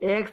1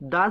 10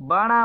12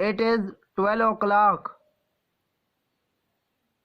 It is 12 o'clock،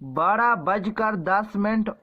12:10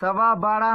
12:15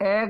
1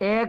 1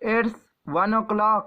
It's 1 o'clock،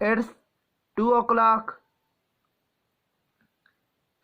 It's 2 o'clock،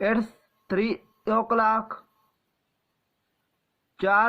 It's 3 o'clock، 4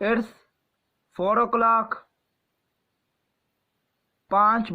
It's 4 o'clock، 5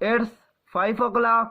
It's 5 o'clock،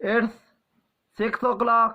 It's 6 o'clock۔